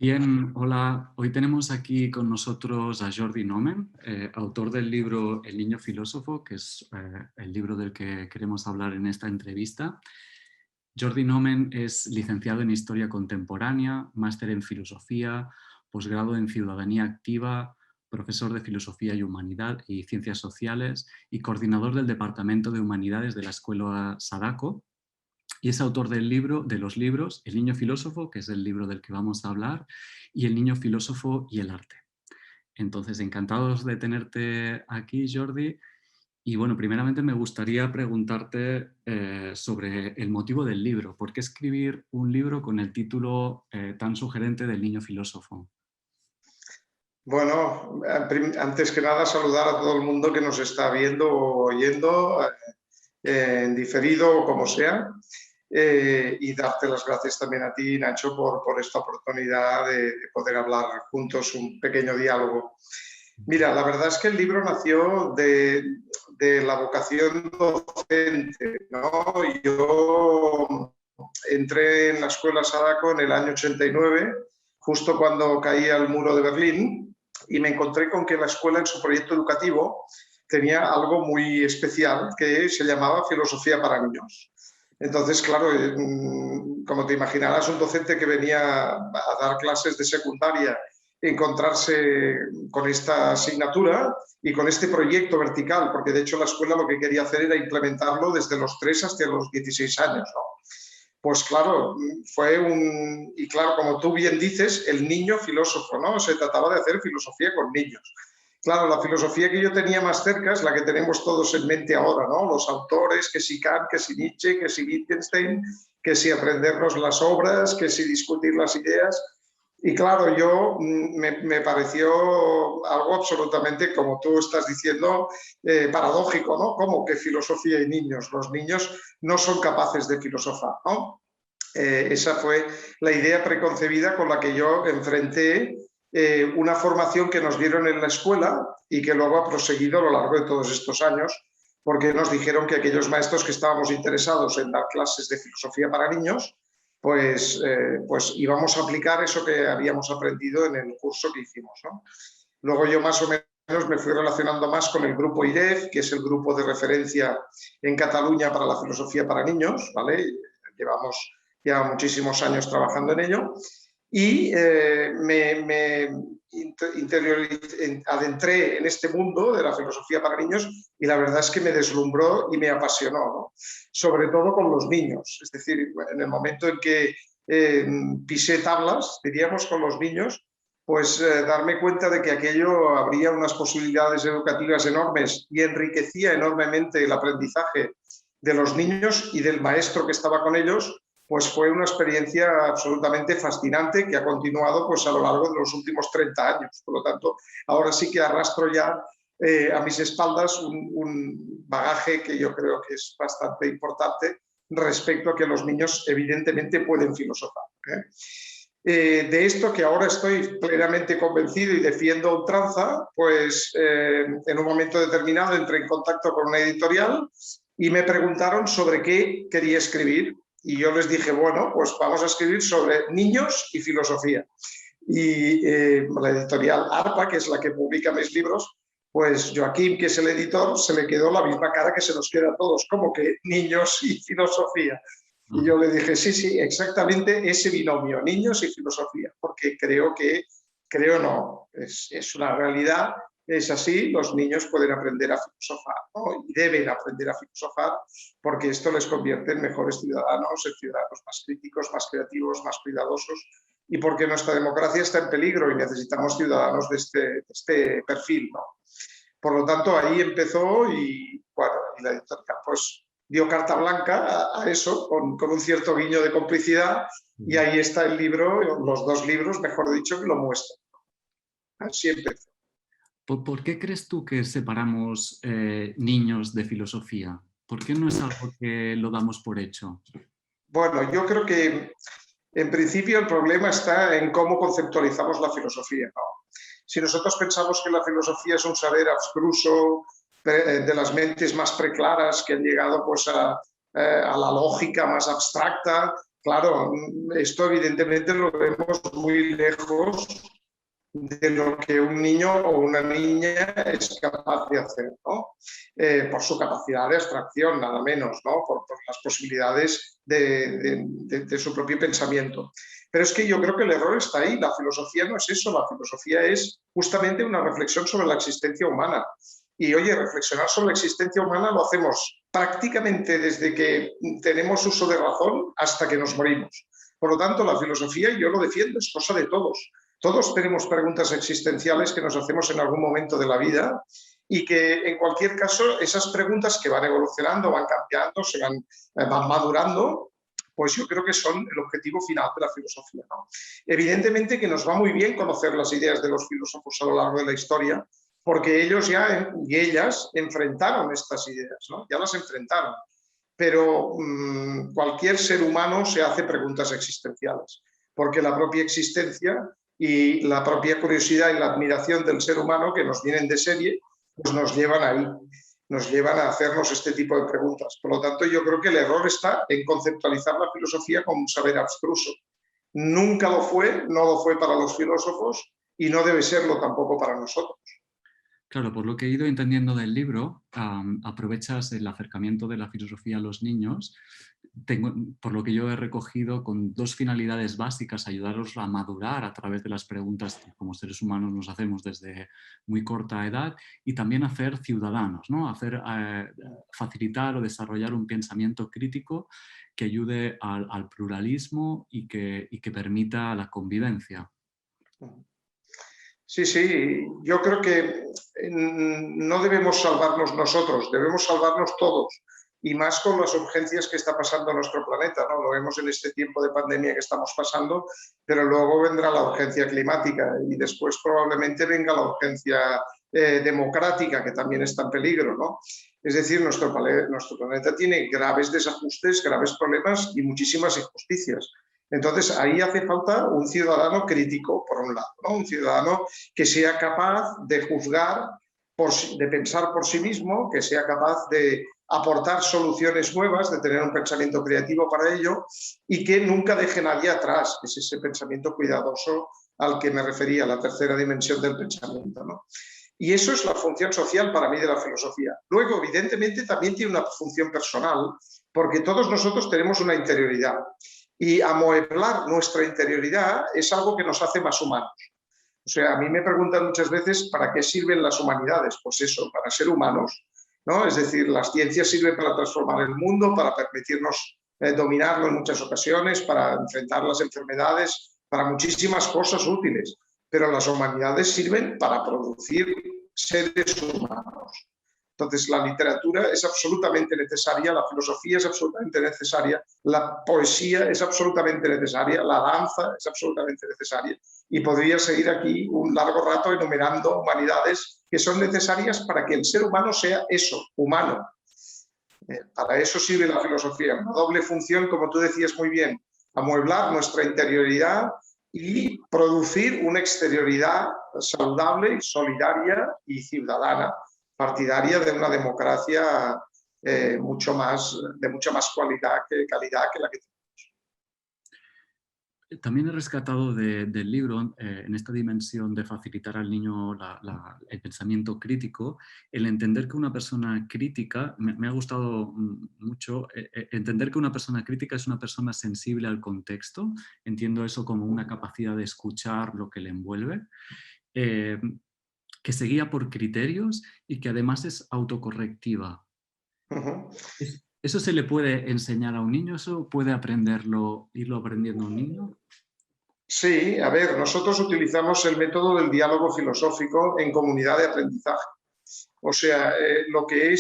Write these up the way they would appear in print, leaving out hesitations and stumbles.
Bien, hola. Hoy tenemos aquí con nosotros a Jordi Nomen, autor del libro El niño filósofo, que es el libro del que queremos hablar en esta entrevista. Jordi Nomen es licenciado en Historia Contemporánea, máster en Filosofía, posgrado en Ciudadanía Activa, profesor de Filosofía y Humanidad y Ciencias Sociales y coordinador del Departamento de Humanidades de la Escuela Sadako. Y es autor de los libros El niño filósofo, que es el libro del que vamos a hablar, y El niño filósofo y el arte. Entonces, encantados de tenerte aquí, Jordi. Y bueno, primeramente me gustaría preguntarte sobre el motivo del libro. ¿Por qué escribir un libro con el título tan sugerente del niño filósofo? Bueno, antes que nada saludar a todo el mundo que nos está viendo o oyendo, en diferido o como sea, y darte las gracias también a ti, Nacho, por esta oportunidad de poder hablar juntos un pequeño diálogo. Mira, la verdad es que el libro nació de la vocación docente, ¿no? Yo entré en la Escuela Sadako en el año 89, justo cuando caía el muro de Berlín, y me encontré con que la escuela en su proyecto educativo tenía algo muy especial que se llamaba filosofía para niños. Entonces, claro, como te imaginarás, un docente que venía a dar clases de secundaria, encontrarse con esta asignatura y con este proyecto vertical, porque de hecho la escuela lo que quería hacer era implementarlo desde los 3 hasta los 16 años, ¿no? Pues claro, y claro, como tú bien dices, el niño filósofo, ¿no? Se trataba de hacer filosofía con niños. Claro, la filosofía que yo tenía más cerca es la que tenemos todos en mente ahora, ¿no? Los autores, que si Kant, que si Nietzsche, que si Wittgenstein, que si aprendernos las obras, que si discutir las ideas. Y claro, me pareció algo absolutamente, como tú estás diciendo, paradójico, ¿no? Como que filosofía y niños. Los niños no son capaces de filosofar, ¿no? Esa fue la idea preconcebida con la que yo enfrenté una formación que nos dieron en la escuela y que luego ha proseguido a lo largo de todos estos años, porque nos dijeron que aquellos maestros que estábamos interesados en dar clases de filosofía para niños, pues íbamos a aplicar eso que habíamos aprendido en el curso que hicimos, ¿no? Luego yo más o menos me fui relacionando más con el grupo IDEF, que es el grupo de referencia en Cataluña para la filosofía para niños, ¿vale? Llevamos ya muchísimos años trabajando en ello y me adentré en este mundo de la filosofía para niños y la verdad es que me deslumbró y me apasionó, ¿no? Sobre todo con los niños, es decir, en el momento en que pisé tablas, diríamos, con los niños, pues darme cuenta de que aquello abría unas posibilidades educativas enormes y enriquecía enormemente el aprendizaje de los niños y del maestro que estaba con ellos, pues fue una experiencia absolutamente fascinante que ha continuado pues, a lo largo de los últimos 30 años. Por lo tanto, ahora sí que arrastro ya a mis espaldas un bagaje que yo creo que es bastante importante respecto a que los niños evidentemente pueden filosofar. De esto que ahora estoy plenamente convencido y defiendo a ultranza, pues en un momento determinado entré en contacto con una editorial y me preguntaron sobre qué quería escribir. Y yo les dije, bueno, pues vamos a escribir sobre niños y filosofía. Y la editorial ARPA, que es la que publica mis libros, pues Joaquín, que es el editor, se le quedó la misma cara que se nos queda a todos, como que niños y filosofía. Y yo le dije, sí, sí, exactamente ese binomio, niños y filosofía, porque creo no, es una realidad, es así, los niños pueden aprender a filosofar, ¿no? Y deben aprender a filosofar porque esto les convierte en mejores ciudadanos, en ciudadanos más críticos, más creativos, más cuidadosos, y porque nuestra democracia está en peligro y necesitamos ciudadanos de este perfil, ¿no? Por lo tanto, ahí empezó y, bueno, y la editorial pues dio carta blanca a eso, con un cierto guiño de complicidad, y ahí está el libro, los dos libros, mejor dicho, que lo muestran. Así empezó. ¿Por qué crees tú que separamos niños de filosofía? ¿Por qué no es algo que lo damos por hecho? Bueno, yo creo que en principio el problema está en cómo conceptualizamos la filosofía, ¿no? Si nosotros pensamos que la filosofía es un saber abstruso de las mentes más preclaras que han llegado pues, a la lógica más abstracta, claro, esto evidentemente lo vemos muy lejos de lo que un niño o una niña es capaz de hacer, ¿no? Por su capacidad de abstracción, nada menos, ¿no? Por las posibilidades de su propio pensamiento. Pero es que yo creo que el error está ahí. La filosofía no es eso, la filosofía es justamente una reflexión sobre la existencia humana. Y oye, reflexionar sobre la existencia humana lo hacemos prácticamente desde que tenemos uso de razón hasta que nos morimos. Por lo tanto, la filosofía, y yo lo defiendo, es cosa de todos. Todos tenemos preguntas existenciales que nos hacemos en algún momento de la vida y que en cualquier caso esas preguntas que van evolucionando, van cambiando, van madurando, pues yo creo que son el objetivo final de la filosofía, ¿no? Evidentemente que nos va muy bien conocer las ideas de los filósofos a lo largo de la historia, porque ellos ya y ellas enfrentaron estas ideas, ¿no? Ya las enfrentaron. Pero cualquier ser humano se hace preguntas existenciales, porque la propia existencia y la propia curiosidad y la admiración del ser humano que nos vienen de serie, pues nos llevan ahí, nos llevan a hacernos este tipo de preguntas. Por lo tanto, yo creo que el error está en conceptualizar la filosofía como un saber abstruso. Nunca lo fue, no lo fue para los filósofos y no debe serlo tampoco para nosotros. Claro, por lo que he ido entendiendo del libro, aprovechas el acercamiento de la filosofía a los niños, por lo que yo he recogido, con dos finalidades básicas: ayudarlos a madurar a través de las preguntas que como seres humanos nos hacemos desde muy corta edad, y también hacer ciudadanos, ¿no? Facilitar o desarrollar un pensamiento crítico que ayude al pluralismo y que permita la convivencia. Sí, sí, yo creo que no debemos salvarnos nosotros, debemos salvarnos todos, y más con las urgencias que está pasando en nuestro planeta, ¿no? Lo vemos en este tiempo de pandemia que estamos pasando, pero luego vendrá la urgencia climática y después probablemente venga la urgencia democrática, que también está en peligro, ¿no? Es decir, nuestro planeta tiene graves desajustes, graves problemas y muchísimas injusticias. Entonces, ahí hace falta un ciudadano crítico, por un lado, ¿no? Un ciudadano que sea capaz de juzgar, de pensar por sí mismo, que sea capaz de aportar soluciones nuevas, de tener un pensamiento creativo para ello y que nunca deje nadie atrás, que es ese pensamiento cuidadoso al que me refería, la tercera dimensión del pensamiento, ¿no? Y eso es la función social para mí de la filosofía. Luego, evidentemente, también tiene una función personal, porque todos nosotros tenemos una interioridad. Y amueblar nuestra interioridad es algo que nos hace más humanos. O sea, a mí me preguntan muchas veces ¿para qué sirven las humanidades? Pues eso, para ser humanos, ¿no? Es decir, las ciencias sirven para transformar el mundo, para permitirnos dominarlo en muchas ocasiones, para enfrentar las enfermedades, para muchísimas cosas útiles. Pero las humanidades sirven para producir seres humanos. Entonces, la literatura es absolutamente necesaria, la filosofía es absolutamente necesaria, la poesía es absolutamente necesaria, la danza es absolutamente necesaria. Y podría seguir aquí un largo rato enumerando humanidades que son necesarias para que el ser humano sea eso, humano. Para eso sirve la filosofía, una doble función, como tú decías muy bien, amueblar nuestra interioridad y producir una exterioridad saludable, solidaria y ciudadana, partidaria de una democracia de mucha más calidad que la que tenemos. También he rescatado del libro, en esta dimensión de facilitar al niño el pensamiento crítico, el entender que una persona crítica, me ha gustado mucho, entender que una persona crítica es una persona sensible al contexto. Entiendo eso como una capacidad de escuchar lo que le envuelve, que se guía por criterios y que además es autocorrectiva. Uh-huh. ¿Eso se le puede enseñar a un niño? ¿Eso puede irlo aprendiendo un niño? Sí, a ver, nosotros utilizamos el método del diálogo filosófico en comunidad de aprendizaje. O sea, lo que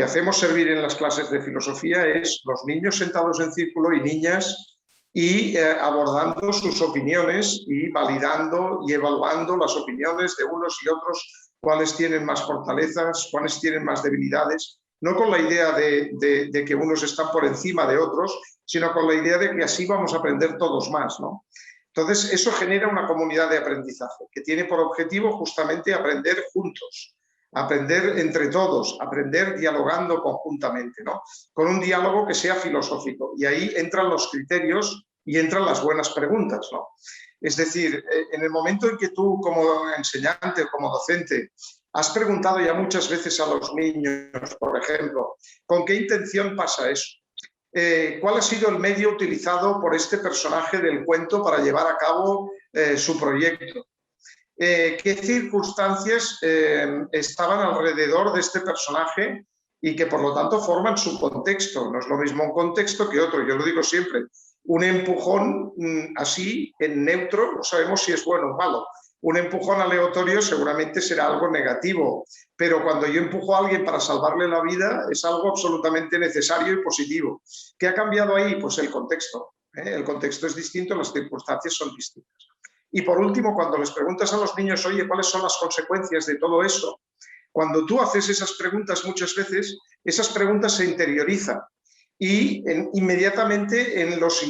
hacemos servir en las clases de filosofía es los niños sentados en círculo y niñas y abordando sus opiniones y validando y evaluando las opiniones de unos y otros, cuáles tienen más fortalezas, cuáles tienen más debilidades, no con la idea de que unos están por encima de otros, sino con la idea de que así vamos a aprender todos más, ¿no? Entonces, eso genera una comunidad de aprendizaje que tiene por objetivo justamente aprender juntos, aprender entre todos, aprender dialogando conjuntamente, ¿no? Con un diálogo que sea filosófico. Y ahí entran los criterios y entran las buenas preguntas, ¿no? Es decir, en el momento en que tú como enseñante o como docente has preguntado ya muchas veces a los niños, por ejemplo, ¿con qué intención pasa eso? ¿Cuál ha sido el medio utilizado por este personaje del cuento para llevar a cabo su proyecto? ¿Qué circunstancias estaban alrededor de este personaje y que por lo tanto forman su contexto? No es lo mismo un contexto que otro, yo lo digo siempre. Un empujón así, en neutro, no sabemos si es bueno o malo. Un empujón aleatorio seguramente será algo negativo, pero cuando yo empujo a alguien para salvarle la vida es algo absolutamente necesario y positivo. ¿Qué ha cambiado ahí? Pues el contexto. El contexto es distinto, las circunstancias son distintas. Y por último, cuando les preguntas a los niños, oye, ¿cuáles son las consecuencias de todo eso? Cuando tú haces esas preguntas muchas veces, esas preguntas se interiorizan y inmediatamente en los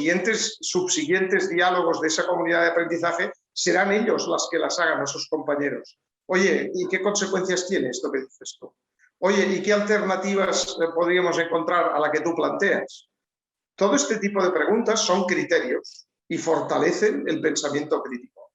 subsiguientes diálogos de esa comunidad de aprendizaje serán ellos las que las hagan a sus compañeros. Oye, ¿y qué consecuencias tiene esto que dices tú? Oye, ¿y qué alternativas podríamos encontrar a la que tú planteas? Todo este tipo de preguntas son criterios y fortalecen el pensamiento crítico.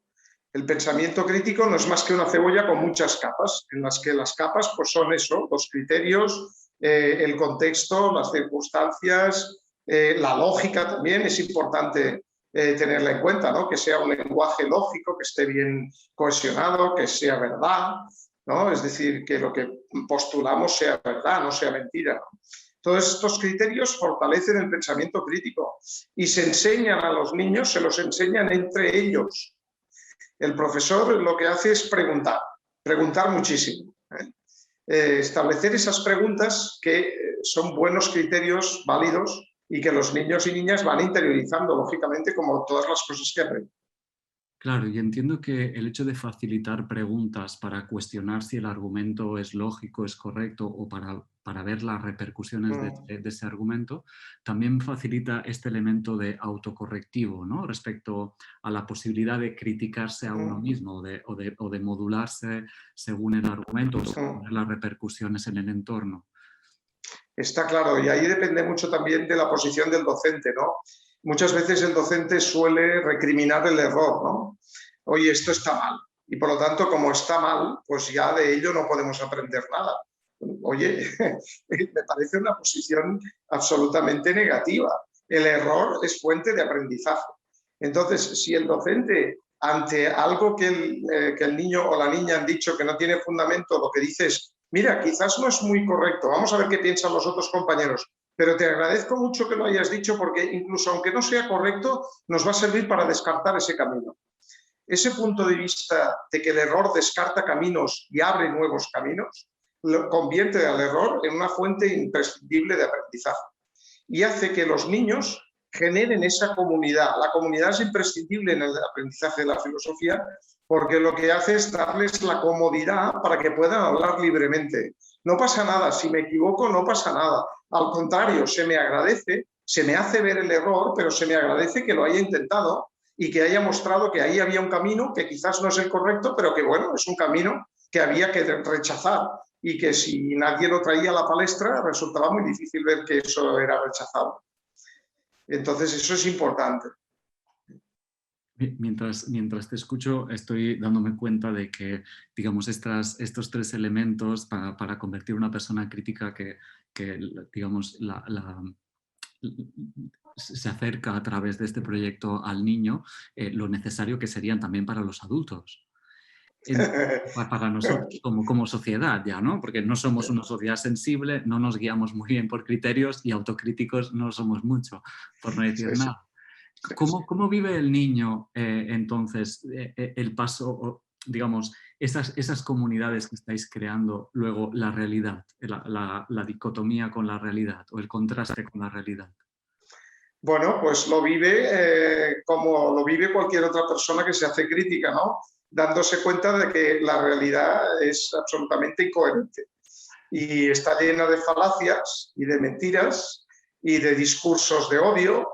El pensamiento crítico no es más que una cebolla con muchas capas, en las que las capas pues son eso, los criterios, el contexto, las circunstancias, la lógica también es importante tenerla en cuenta, ¿no? Que sea un lenguaje lógico, que esté bien cohesionado, que sea verdad, ¿no? Es decir, que lo que postulamos sea verdad, no sea mentira, ¿no? Todos estos criterios fortalecen el pensamiento crítico y se enseñan a los niños, se los enseñan entre ellos. El profesor lo que hace es preguntar muchísimo. Establecer esas preguntas que son buenos criterios válidos y que los niños y niñas van interiorizando, lógicamente, como todas las cosas que aprenden. Claro, y entiendo que el hecho de facilitar preguntas para cuestionar si el argumento es lógico, es correcto o para ver las repercusiones de ese argumento, también facilita este elemento de autocorrectivo, ¿no? Respecto a la posibilidad de criticarse a uno mismo o de modularse según el argumento o según las repercusiones en el entorno. Está claro, y ahí depende mucho también de la posición del docente, ¿no? Muchas veces el docente suele recriminar el error, ¿no? Oye, esto está mal. Y por lo tanto, como está mal, pues ya de ello no podemos aprender nada. Oye, me parece una posición absolutamente negativa. El error es fuente de aprendizaje. Entonces, si el docente, ante algo que el niño o la niña han dicho que no tiene fundamento, lo que dice es, mira, quizás no es muy correcto, vamos a ver qué piensan los otros compañeros, pero te agradezco mucho que lo hayas dicho porque incluso aunque no sea correcto, nos va a servir para descartar ese camino. Ese punto de vista de que el error descarta caminos y abre nuevos caminos, lo convierte al error en una fuente imprescindible de aprendizaje y hace que los niños generen esa comunidad. La comunidad es imprescindible en el aprendizaje de la filosofía porque lo que hace es darles la comodidad para que puedan hablar libremente. No pasa nada, si me equivoco no pasa nada. Al contrario, se me agradece, se me hace ver el error, pero se me agradece que lo haya intentado y que haya mostrado que ahí había un camino que quizás no es el correcto, pero que bueno, es un camino que había que rechazar y que si nadie lo traía a la palestra resultaba muy difícil ver que eso era rechazado. Entonces eso es importante. Mientras te escucho, estoy dándome cuenta de que, digamos, estos tres elementos para convertir una persona crítica que digamos, se acerca a través de este proyecto al niño, lo necesario que serían también para los adultos. Para nosotros como sociedad ya, ¿no? Porque no somos una sociedad sensible, no nos guiamos muy bien por criterios y autocríticos no somos mucho, por no decir nada. ¿Cómo vive el niño entonces el paso, digamos, esas comunidades que estáis creando, luego la realidad, la dicotomía con la realidad o el contraste con la realidad? Bueno, pues lo vive como lo vive cualquier otra persona que se hace crítica, ¿no? Dándose cuenta de que la realidad es absolutamente incoherente y está llena de falacias y de mentiras y de discursos de odio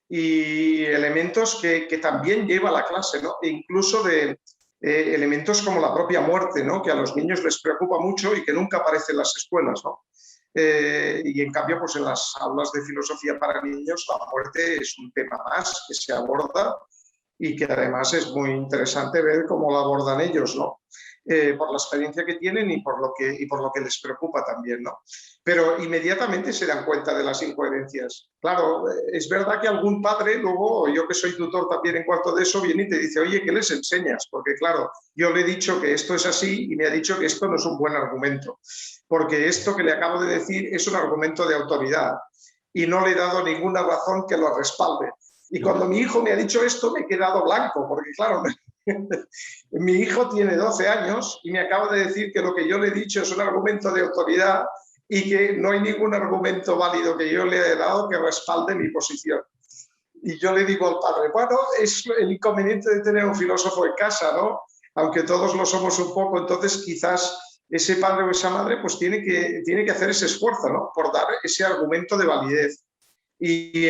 y elementos que también lleva la clase, ¿no? E incluso de elementos como la propia muerte, ¿no? Que a los niños les preocupa mucho y que nunca aparece en las escuelas, ¿no? Y en cambio, pues en las aulas de filosofía para niños la muerte es un tema más que se aborda y que además es muy interesante ver cómo lo abordan ellos, ¿no? Por la experiencia que tienen y por lo que les preocupa también, ¿no? Pero inmediatamente se dan cuenta de las incoherencias. Claro, es verdad que algún padre, luego yo que soy tutor también en cuarto de eso, viene y te dice, oye, ¿qué les enseñas? Porque claro, yo le he dicho que esto es así y me ha dicho que esto no es un buen argumento, porque esto que le acabo de decir es un argumento de autoridad y no le he dado ninguna razón que lo respalde. Y cuando mi hijo me ha dicho esto, me he quedado blanco, porque claro, mi hijo tiene 12 años y me acaba de decir que lo que yo le he dicho es un argumento de autoridad y que no hay ningún argumento válido que yo le he dado que respalde mi posición. Y yo le digo al padre, bueno, es el inconveniente de tener un filósofo en casa, ¿no? Aunque todos lo somos un poco, entonces quizás ese padre o esa madre pues tiene que hacer ese esfuerzo, ¿no? Por dar ese argumento de validez. Y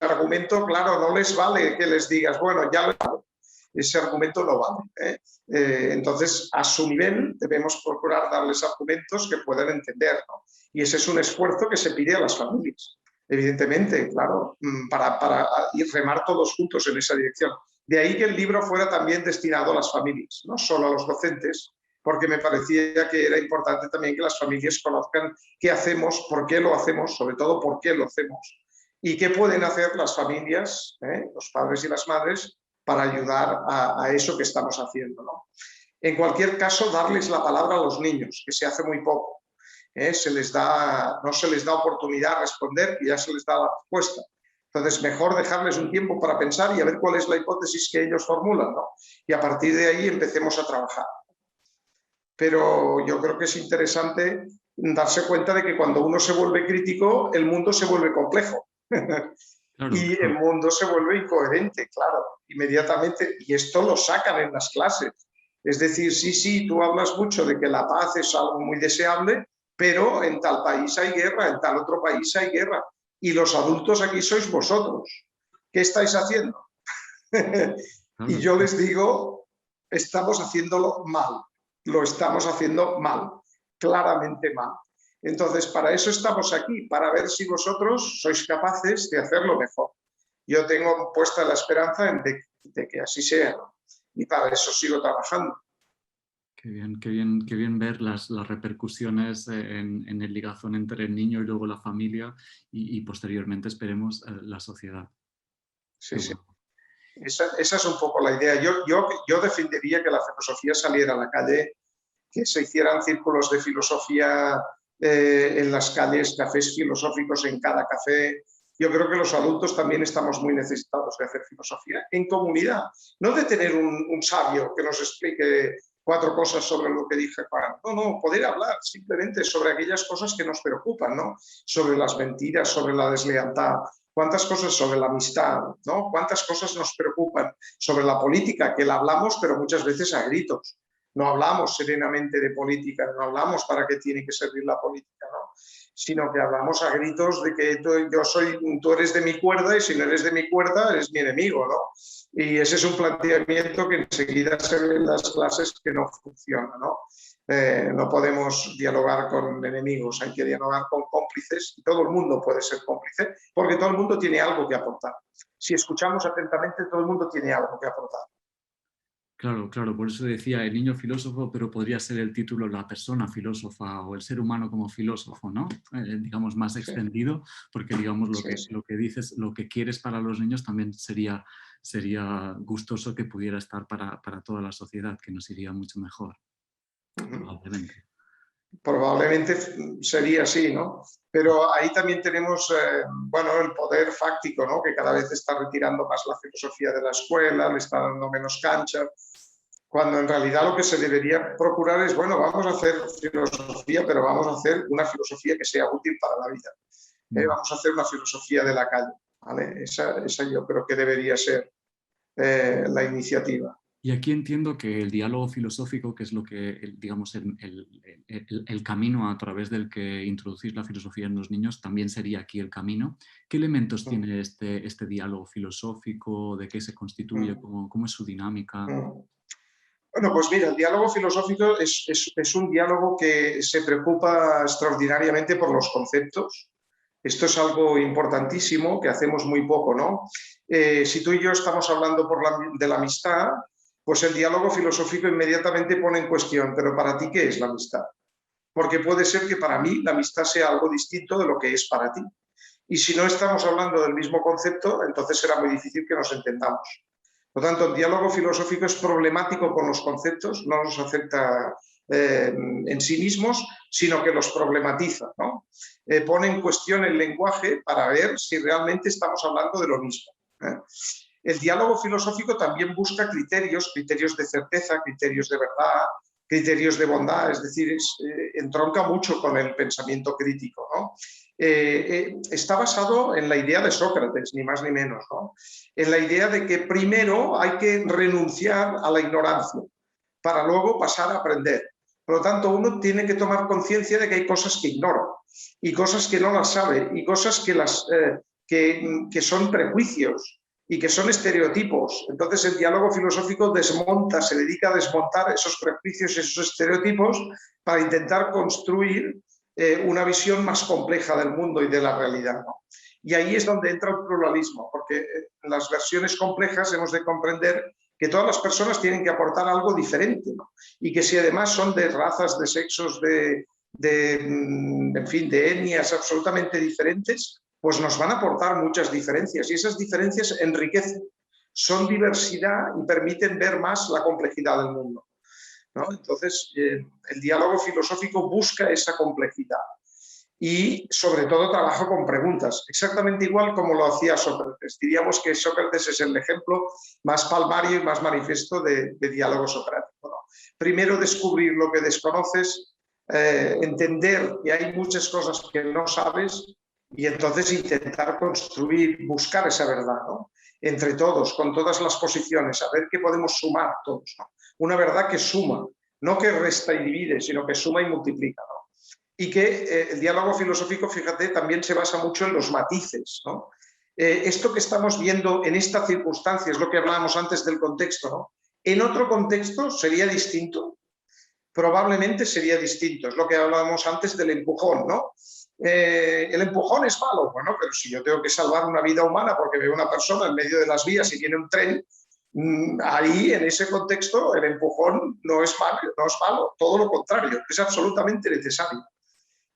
argumento, claro, no les vale que les digas, bueno, ya lo ese argumento no vale. Entonces, a su nivel debemos procurar darles argumentos que puedan entender, ¿no? Y ese es un esfuerzo que se pide a las familias, evidentemente, claro, para ir remar todos juntos en esa dirección. De ahí que el libro fuera también destinado a las familias, no solo a los docentes, porque me parecía que era importante también que las familias conozcan qué hacemos, por qué lo hacemos, sobre todo por qué lo hacemos, y qué pueden hacer las familias, los padres y las madres, para ayudar a eso que estamos haciendo, ¿no? En cualquier caso, darles la palabra a los niños, que se hace muy poco. No se les da oportunidad a responder y ya se les da la respuesta. Entonces, mejor dejarles un tiempo para pensar y a ver cuál es la hipótesis que ellos formulan, ¿no? Y a partir de ahí empecemos a trabajar. Pero yo creo que es interesante darse cuenta de que cuando uno se vuelve crítico, el mundo se vuelve complejo. Claro, Y el claro. mundo se vuelve incoherente, claro, inmediatamente. Y esto lo sacan en las clases. Es decir, sí, tú hablas mucho de que la paz es algo muy deseable, pero en tal país hay guerra, en tal otro país hay guerra. Y los adultos aquí sois vosotros. ¿Qué estáis haciendo? Y Claro. yo les digo, estamos haciéndolo mal. Lo estamos haciendo mal, claramente mal. Entonces, para eso estamos aquí, para ver si vosotros sois capaces de hacerlo mejor. Yo tengo puesta la esperanza de que así sea, ¿no? Y para eso sigo trabajando. Qué bien ver las repercusiones en el ligazón entre el niño y luego la familia y posteriormente esperemos la sociedad. Sí, Qué sí. bueno. Esa es un poco la idea. Yo defendería que la filosofía saliera a la calle, que se hicieran círculos de filosofía en las calles, cafés filosóficos en cada café. Yo creo que los adultos también estamos muy necesitados de hacer filosofía en comunidad, no de tener un sabio que nos explique 4 cosas sobre lo que dije Juan. No, poder hablar simplemente sobre aquellas cosas que nos preocupan, ¿no? Sobre las mentiras, sobre la deslealtad, cuántas cosas sobre la amistad, ¿no? Cuántas cosas nos preocupan sobre la política, que la hablamos pero muchas veces a gritos. No hablamos serenamente de política, no hablamos para qué tiene que servir la política, ¿no? Sino que hablamos a gritos de que tú eres de mi cuerda y si no eres de mi cuerda eres mi enemigo, ¿no? Y ese es un planteamiento que enseguida se ve en las clases que no funciona, ¿no? No podemos dialogar con enemigos, hay que dialogar con cómplices y todo el mundo puede ser cómplice porque todo el mundo tiene algo que aportar. Si escuchamos atentamente, todo el mundo tiene algo que aportar. Claro, claro, por eso decía el niño filósofo, pero podría ser el título la persona filósofa o el ser humano como filósofo, ¿no? Digamos más Sí, extendido, porque digamos sí, sí. lo que dices, lo que quieres para los niños también sería gustoso que pudiera estar para toda la sociedad, que nos iría mucho mejor, probablemente. Probablemente sería así, ¿no? Pero ahí también tenemos, bueno, el poder fáctico, ¿no? Que cada vez está retirando más la filosofía de la escuela, le está dando menos cancha, cuando en realidad lo que se debería procurar es, bueno, vamos a hacer filosofía, pero vamos a hacer una filosofía que sea útil para la vida. Vamos a hacer una filosofía de la calle, ¿vale? Esa yo creo que debería ser la iniciativa. Y aquí entiendo que el diálogo filosófico, que es lo que, digamos, el camino a través del que introducís la filosofía en los niños, también sería aquí el camino. ¿Qué elementos Mm, tiene este diálogo filosófico? ¿De qué se constituye? mm, ¿Cómo es su dinámica? mm. Bueno, pues mira, el diálogo filosófico es un diálogo que se preocupa extraordinariamente por los conceptos. Esto es algo importantísimo que hacemos muy poco, ¿no? Si tú y yo estamos hablando de la amistad, pues el diálogo filosófico inmediatamente pone en cuestión, pero para ti, ¿qué es la amistad? Porque puede ser que para mí la amistad sea algo distinto de lo que es para ti. Y si no estamos hablando del mismo concepto, entonces será muy difícil que nos entendamos. Por lo tanto, el diálogo filosófico es problemático con los conceptos, no los acepta en sí mismos, sino que los problematiza, ¿no? Pone en cuestión el lenguaje para ver si realmente estamos hablando de lo mismo. El diálogo filosófico también busca criterios de certeza, criterios de verdad, criterios de bondad, es decir, entronca mucho con el pensamiento crítico, ¿no? Está basado en la idea de Sócrates, ni más ni menos, ¿no? En la idea de que primero hay que renunciar a la ignorancia para luego pasar a aprender. Por lo tanto, uno tiene que tomar conciencia de que hay cosas que ignora y cosas que no las sabe y cosas que son prejuicios y que son estereotipos. Entonces el diálogo filosófico desmonta, se dedica a desmontar esos prejuicios, esos estereotipos para intentar construir una visión más compleja del mundo y de la realidad, ¿no? Y ahí es donde entra el pluralismo, porque en las versiones complejas hemos de comprender que todas las personas tienen que aportar algo diferente, ¿no? Y que si además son de razas, de sexos, en fin, de etnias absolutamente diferentes, pues nos van a aportar muchas diferencias y esas diferencias enriquecen, son diversidad y permiten ver más la complejidad del mundo, ¿no? Entonces, el diálogo filosófico busca esa complejidad y sobre todo trabaja con preguntas, exactamente igual como lo hacía Sócrates. Diríamos que Sócrates es el ejemplo más palmario y más manifiesto de diálogo socrático, ¿no? Primero descubrir lo que desconoces, entender que hay muchas cosas que no sabes y entonces intentar construir, buscar esa verdad, ¿no? Entre todos, con todas las posiciones, a ver qué podemos sumar todos, ¿no? Una verdad que suma, no que resta y divide, sino que suma y multiplica, ¿no? Y que el diálogo filosófico, fíjate, también se basa mucho en los matices, ¿no? Esto que estamos viendo en esta circunstancia es lo que hablábamos antes del contexto, ¿no? En otro contexto sería distinto, probablemente sería distinto, es lo que hablábamos antes del empujón, ¿no? El empujón es malo, bueno, pero si yo tengo que salvar una vida humana porque veo una persona en medio de las vías y viene un tren, ahí en ese contexto el empujón no es malo, todo lo contrario, es absolutamente necesario.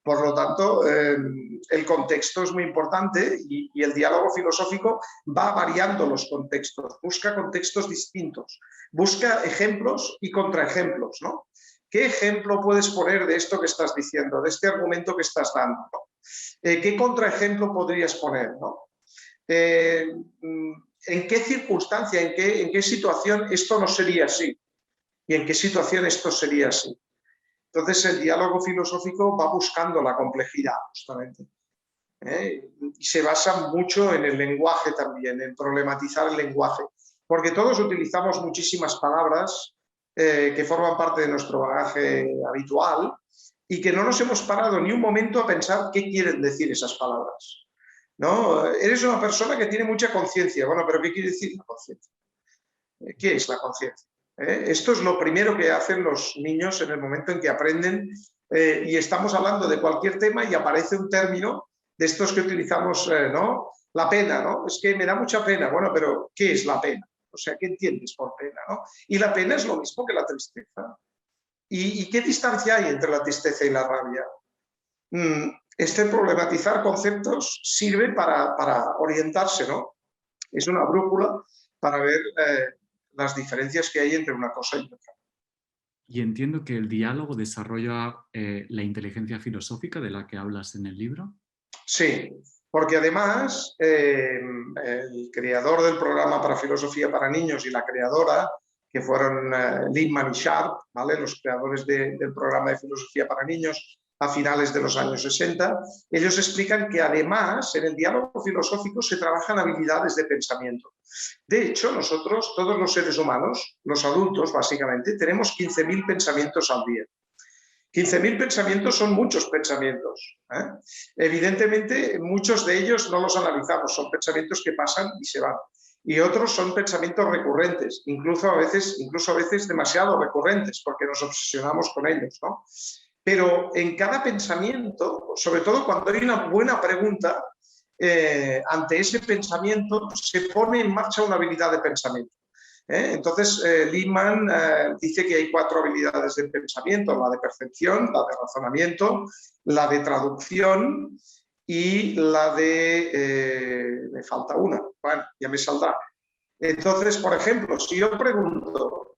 Por lo tanto, el contexto es muy importante y el diálogo filosófico va variando los contextos, busca contextos distintos, busca ejemplos y contraejemplos, ¿no? ¿Qué ejemplo puedes poner de esto que estás diciendo, de este argumento que estás dando, ¿no? ¿Qué contraejemplo podrías poner, ¿no? ¿En qué circunstancia, en qué situación esto no sería así? ¿Y en qué situación esto sería así? Entonces el diálogo filosófico va buscando la complejidad, justamente. Y se basa mucho en el lenguaje también, en problematizar el lenguaje. Porque todos utilizamos muchísimas palabras que forman parte de nuestro bagaje habitual y que no nos hemos parado ni un momento a pensar qué quieren decir esas palabras, ¿no? Eres una persona que tiene mucha conciencia. Bueno, pero ¿qué quiere decir la conciencia? ¿Qué es la conciencia? Esto es lo primero que hacen los niños en el momento en que aprenden y estamos hablando de cualquier tema y aparece un término de estos que utilizamos, ¿no? La pena, ¿no? Es que me da mucha pena. Bueno, pero ¿qué es la pena? O sea, ¿qué entiendes por pena, no? Y la pena es lo mismo que la tristeza. ¿Y qué distancia hay entre la tristeza y la rabia? Este problematizar conceptos sirve para orientarse, ¿no? Es una brújula para ver las diferencias que hay entre una cosa y otra. Y entiendo que el diálogo desarrolla la inteligencia filosófica de la que hablas en el libro. Sí, porque además el creador del programa para filosofía para niños y la creadora, que fueron Lippmann y Sharp, ¿vale? Los creadores del programa de filosofía para niños, a finales de los años 60, ellos explican que además en el diálogo filosófico se trabajan habilidades de pensamiento. De hecho, nosotros, todos los seres humanos, los adultos básicamente, tenemos 15.000 pensamientos al día. 15.000 pensamientos son muchos pensamientos. Evidentemente, muchos de ellos no los analizamos, son pensamientos que pasan y se van. Y otros son pensamientos recurrentes, incluso a veces demasiado recurrentes, porque nos obsesionamos con ellos, ¿no? Pero en cada pensamiento, sobre todo cuando hay una buena pregunta, ante ese pensamiento se pone en marcha una habilidad de pensamiento. Entonces, Lehrman dice que hay 4 habilidades de pensamiento: la de percepción, la de razonamiento, la de traducción y la de... me falta una, bueno, ya me saldrá. Entonces, por ejemplo, si yo pregunto,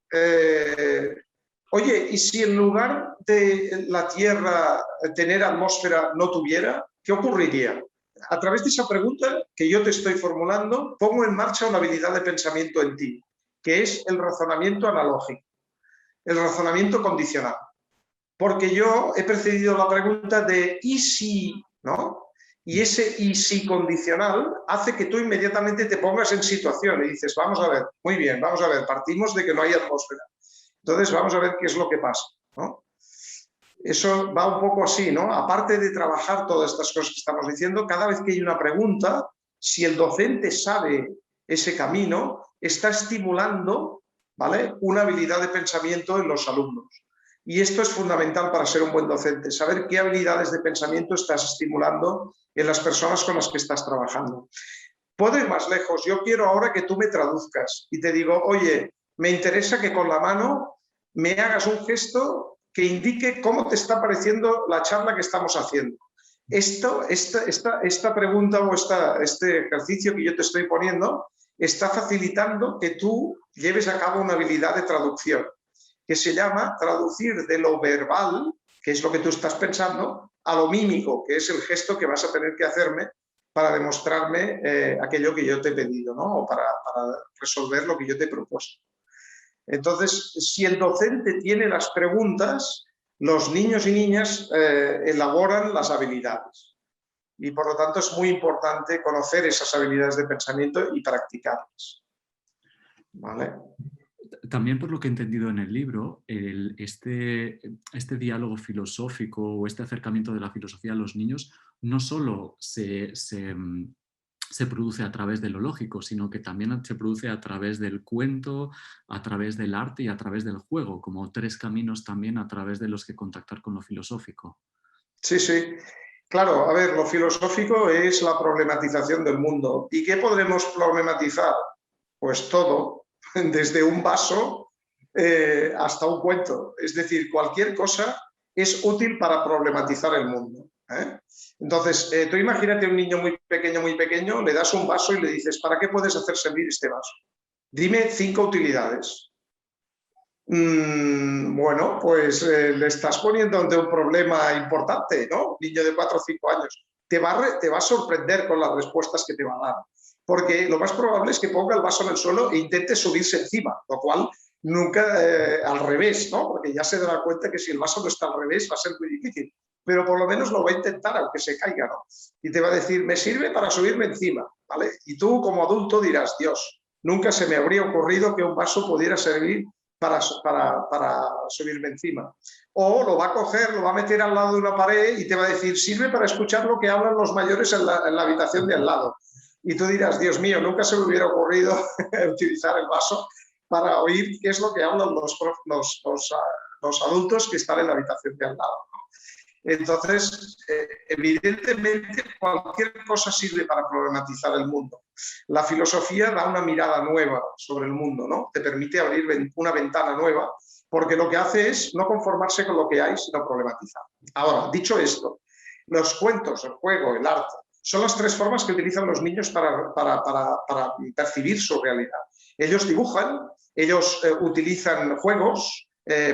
oye, ¿y si en lugar de la Tierra tener atmósfera no tuviera, qué ocurriría? A través de esa pregunta que yo te estoy formulando, pongo en marcha una habilidad de pensamiento en ti, que es el razonamiento analógico, el razonamiento condicional. Porque yo he precedido la pregunta de ¿y si? ¿No? Y ese y si condicional hace que tú inmediatamente te pongas en situación y dices, vamos a ver, muy bien, vamos a ver, partimos de que no hay atmósfera. Entonces vamos a ver qué es lo que pasa, ¿no? Eso va un poco así, ¿no? Aparte de trabajar todas estas cosas que estamos diciendo, cada vez que hay una pregunta, si el docente sabe ese camino, está estimulando, ¿vale?, una habilidad de pensamiento en los alumnos. Y esto es fundamental para ser un buen docente, saber qué habilidades de pensamiento estás estimulando en las personas con las que estás trabajando. Puedo ir más lejos. Yo quiero ahora que tú me traduzcas y te digo, oye, me interesa que con la mano me hagas un gesto que indique cómo te está pareciendo la charla que estamos haciendo. Esta pregunta o este ejercicio que yo te estoy poniendo está facilitando que tú lleves a cabo una habilidad de traducción, que se llama traducir de lo verbal, que es lo que tú estás pensando, a lo mímico, que es el gesto que vas a tener que hacerme para demostrarme aquello que yo te he pedido, ¿no? O para resolver lo que yo te he propuesto. Entonces, si el docente tiene las preguntas, los niños y niñas elaboran las habilidades. Y por lo tanto es muy importante conocer esas habilidades de pensamiento y practicarlas. ¿Vale? También, por lo que he entendido en el libro, este diálogo filosófico o este acercamiento de la filosofía a los niños no solo se produce a través de lo lógico, sino que también se produce a través del cuento, a través del arte y a través del juego, como 3 caminos también a través de los que contactar con lo filosófico. Sí, sí. Claro, a ver, lo filosófico es la problematización del mundo. ¿Y qué podremos problematizar? Pues todo, desde un vaso hasta un cuento. Es decir, cualquier cosa es útil para problematizar el mundo. Entonces, tú imagínate un niño muy pequeño, le das un vaso y le dices, ¿para qué puedes hacer servir este vaso? Dime 5 utilidades. Bueno, pues le estás poniendo ante un problema importante, ¿no? Niño de 4 o 5 años. Te va a sorprender con las respuestas que te va a dar. Porque lo más probable es que ponga el vaso en el suelo e intente subirse encima, lo cual nunca al revés, ¿no? Porque ya se dará cuenta que si el vaso no está al revés va a ser muy difícil. Pero por lo menos lo va a intentar, aunque se caiga, ¿no? Y te va a decir, me sirve para subirme encima, ¿vale? Y tú como adulto dirás, Dios, nunca se me habría ocurrido que un vaso pudiera servir para subirme encima. O lo va a coger, lo va a meter al lado de una pared y te va a decir, sirve para escuchar lo que hablan los mayores en la habitación de al lado. Y tú dirás, Dios mío, nunca se me hubiera ocurrido utilizar el vaso para oír qué es lo que hablan los adultos que están en la habitación de al lado. Entonces, evidentemente, cualquier cosa sirve para problematizar el mundo. La filosofía da una mirada nueva sobre el mundo, ¿no? Te permite abrir una ventana nueva, porque lo que hace es no conformarse con lo que hay, sino problematizar. Ahora, dicho esto, los cuentos, el juego, el arte, son las 3 formas que utilizan los niños para percibir su realidad. Ellos dibujan, ellos utilizan juegos,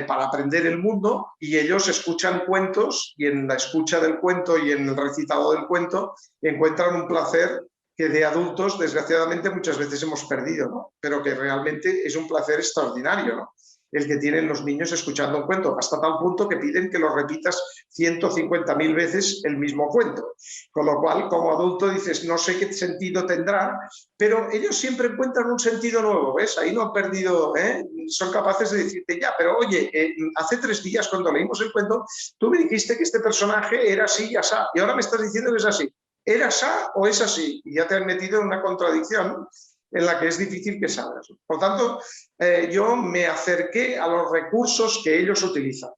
para aprender el mundo, y ellos escuchan cuentos y en la escucha del cuento y en el recitado del cuento encuentran un placer que de adultos desgraciadamente muchas veces hemos perdido, ¿no? Pero que realmente es un placer extraordinario, ¿no? el que tienen los niños escuchando un cuento, hasta tal punto que piden que lo repitas 150.000 veces el mismo cuento. Con lo cual, como adulto dices, no sé qué sentido tendrá, pero ellos siempre encuentran un sentido nuevo, ¿ves? Ahí no han perdido, ¿eh? Son capaces de decirte, ya, pero oye, hace 3 días cuando leímos el cuento, tú me dijiste que este personaje era así y así, y ahora me estás diciendo que es así. ¿Era así o es así? Y ya te han metido en una contradicción en la que es difícil que salgas. Por tanto, yo me acerqué a los recursos que ellos utilizan.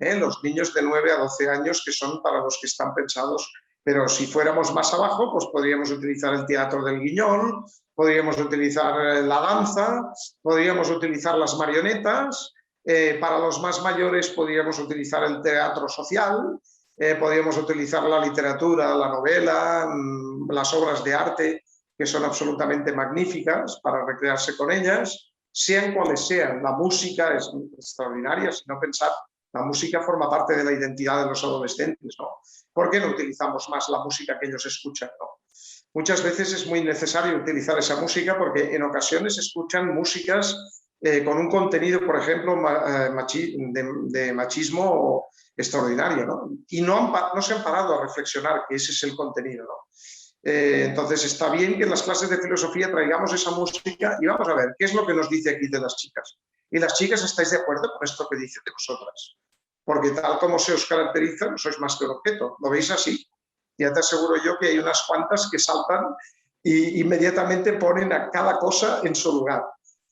Los niños de 9 a 12 años, que son para los que están pensados, pero si fuéramos más abajo, pues podríamos utilizar el teatro del Guiñol, podríamos utilizar la danza, podríamos utilizar las marionetas, para los más mayores podríamos utilizar el teatro social, podríamos utilizar la literatura, la novela, las obras de arte, que son absolutamente magníficas para recrearse con ellas, sean cuales sean. La música es extraordinaria, si no pensar, la música forma parte de la identidad de los adolescentes, ¿no? ¿Por qué no utilizamos más la música que ellos escuchan, ¿no? Muchas veces es muy necesario utilizar esa música porque en ocasiones escuchan músicas con un contenido, por ejemplo, de machismo extraordinario, ¿no? Y no se han parado a reflexionar que ese es el contenido, ¿no? Entonces está bien que en las clases de filosofía traigamos esa música y vamos a ver qué es lo que nos dice aquí de las chicas. Y las chicas, ¿estáis de acuerdo con esto que dice de vosotras? Porque tal como se os caracteriza, no sois más que un objeto. ¿Lo veis así? Ya te aseguro yo que hay unas cuantas que saltan e inmediatamente ponen a cada cosa en su lugar.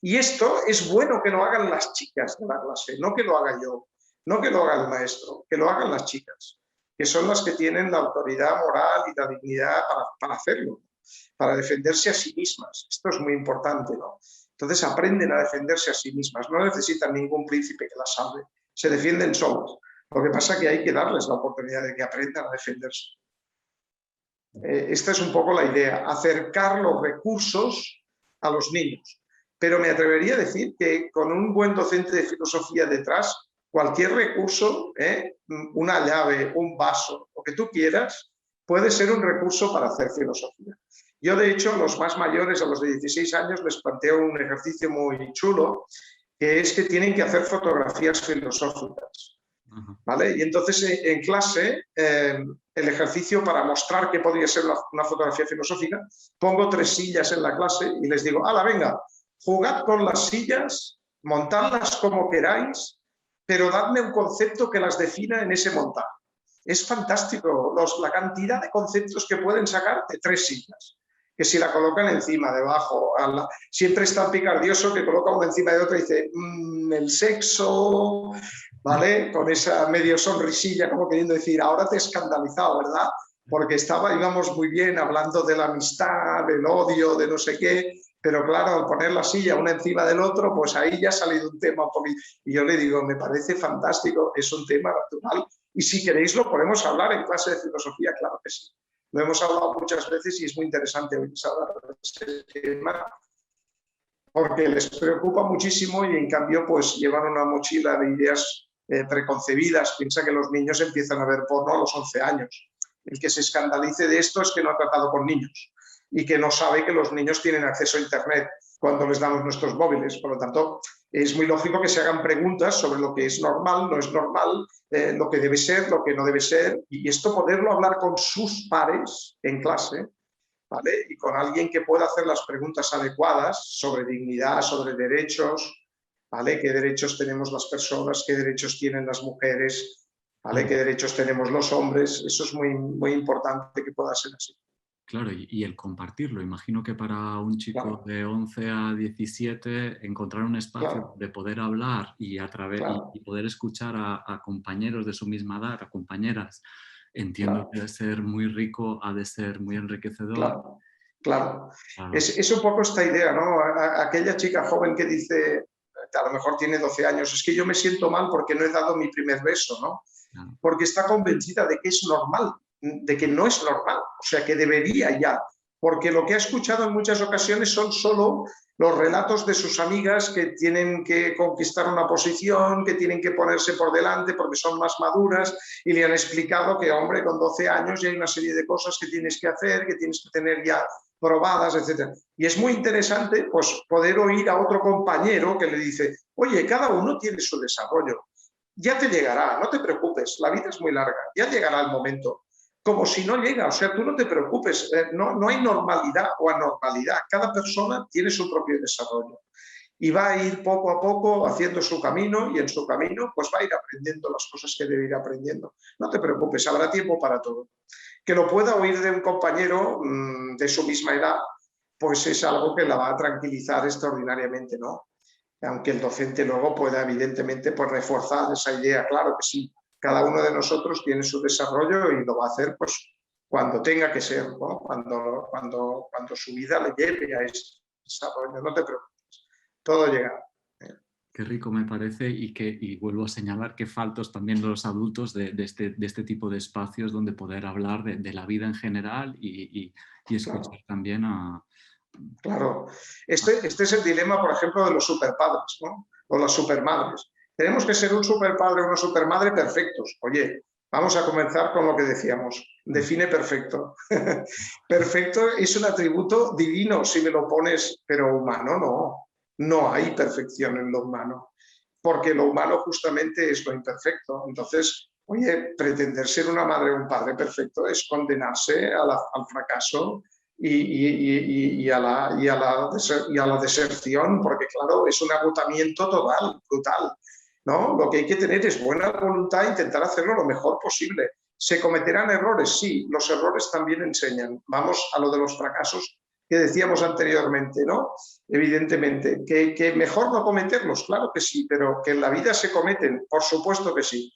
Y esto es bueno que lo hagan las chicas de la clase, no que lo haga yo, no que lo haga el maestro, que lo hagan las chicas, que son las que tienen la autoridad moral y la dignidad para hacerlo, para defenderse a sí mismas. Esto es muy importante, ¿no? Entonces aprenden a defenderse a sí mismas, no necesitan ningún príncipe que las salve, se defienden solas. Lo que pasa es que hay que darles la oportunidad de que aprendan a defenderse. Esta es un poco la idea, acercar los recursos a los niños. Pero me atrevería a decir que con un buen docente de filosofía detrás, cualquier recurso, una llave, un vaso, lo que tú quieras, puede ser un recurso para hacer filosofía. Yo, de hecho, a los más mayores, a los de 16 años, les planteo un ejercicio muy chulo, que es que tienen que hacer fotografías filosóficas. ¿Vale? Y entonces en clase, el ejercicio para mostrar que podría ser una fotografía filosófica, pongo 3 sillas en la clase y les digo, ¡hala, venga! Jugad con las sillas, montadlas como queráis, pero dadme un concepto que las defina en ese montaje. Es fantástico la cantidad de conceptos que pueden sacar de 3 sillas. Que si la colocan encima, debajo, siempre es tan picardioso que coloca uno encima de otro y dice, el sexo, ¿vale? Con esa medio sonrisilla como queriendo decir, ahora te he escandalizado, ¿verdad? Porque íbamos muy bien hablando de la amistad, del odio, de no sé qué, pero claro, al poner la silla una encima del otro, pues ahí ya ha salido un tema un poquito. Y yo le digo, me parece fantástico, es un tema natural. Y si queréis lo podemos hablar en clase de filosofía, claro que sí. Lo hemos hablado muchas veces y es muy interesante hoy hablar de ese tema porque les preocupa muchísimo y en cambio pues llevan una mochila de ideas preconcebidas. Piensa que los niños empiezan a ver porno a los 11 años. El que se escandalice de esto es que no ha tratado con niños y que no sabe que los niños tienen acceso a Internet cuando les damos nuestros móviles. Por lo tanto, es muy lógico que se hagan preguntas sobre lo que es normal, no es normal, lo que debe ser, lo que no debe ser, y esto poderlo hablar con sus pares en clase, ¿vale? Y con alguien que pueda hacer las preguntas adecuadas sobre dignidad, sobre derechos, ¿vale? ¿Qué derechos tenemos las personas? ¿Qué derechos tienen las mujeres? ¿Vale? ¿Qué derechos tenemos los hombres? Eso es muy, muy importante que pueda ser así. Claro, y el compartirlo. Imagino que para un chico de 11 a 17 encontrar un espacio de poder hablar y, y poder escuchar a compañeros de su misma edad, a compañeras, entiendo que debe ser muy rico, ha de ser muy enriquecedor. Claro. Es un poco esta idea, ¿no? Aquella chica joven que dice, a lo mejor tiene 12 años, es que yo me siento mal porque no he dado mi primer beso, ¿no? Claro. Porque está convencida de que es normal, de que no es normal, o sea, que debería ya, porque lo que ha escuchado en muchas ocasiones son solo los relatos de sus amigas que tienen que conquistar una posición, que tienen que ponerse por delante porque son más maduras y le han explicado que, hombre, con 12 años ya hay una serie de cosas que tienes que hacer, que tienes que tener ya probadas, etc. Y es muy interesante pues, poder oír a otro compañero que le dice, oye, cada uno tiene su desarrollo, ya te llegará, no te preocupes, la vida es muy larga, ya llegará el momento. Como si no llega, o sea, tú no te preocupes, no hay normalidad o anormalidad, cada persona tiene su propio desarrollo y va a ir poco a poco haciendo su camino y en su camino pues va a ir aprendiendo las cosas que debe ir aprendiendo. No te preocupes, habrá tiempo para todo. Que lo pueda oír de un compañero de su misma edad, pues es algo que la va a tranquilizar extraordinariamente, ¿no? Aunque el docente luego pueda evidentemente pues, reforzar esa idea, claro que sí, cada uno de nosotros tiene su desarrollo y lo va a hacer pues cuando tenga que ser, ¿no? Cuando su vida le lleve a ese desarrollo, no te preocupes, todo llegará. Qué rico me parece y vuelvo a señalar que faltos también los adultos de este tipo de espacios donde poder hablar de la vida en general y escuchar Claro. también a... Claro, este es el dilema, por ejemplo, de los superpadres, ¿no? O las supermadres. Tenemos que ser un superpadre o una supermadre perfectos. Oye, vamos a comenzar con lo que decíamos. Define perfecto. Perfecto es un atributo divino si me lo pones, pero humano no. No hay perfección en lo humano, porque lo humano justamente es lo imperfecto. Entonces, oye, pretender ser una madre o un padre perfecto es condenarse al fracaso y a la deserción, porque claro, es un agotamiento total, brutal, ¿no? Lo que hay que tener es buena voluntad e intentar hacerlo lo mejor posible. ¿Se cometerán errores? Sí, los errores también enseñan. Vamos a lo de los fracasos que decíamos anteriormente, ¿no? Evidentemente, que mejor no cometerlos, claro que sí, pero que en la vida se cometen, por supuesto que sí.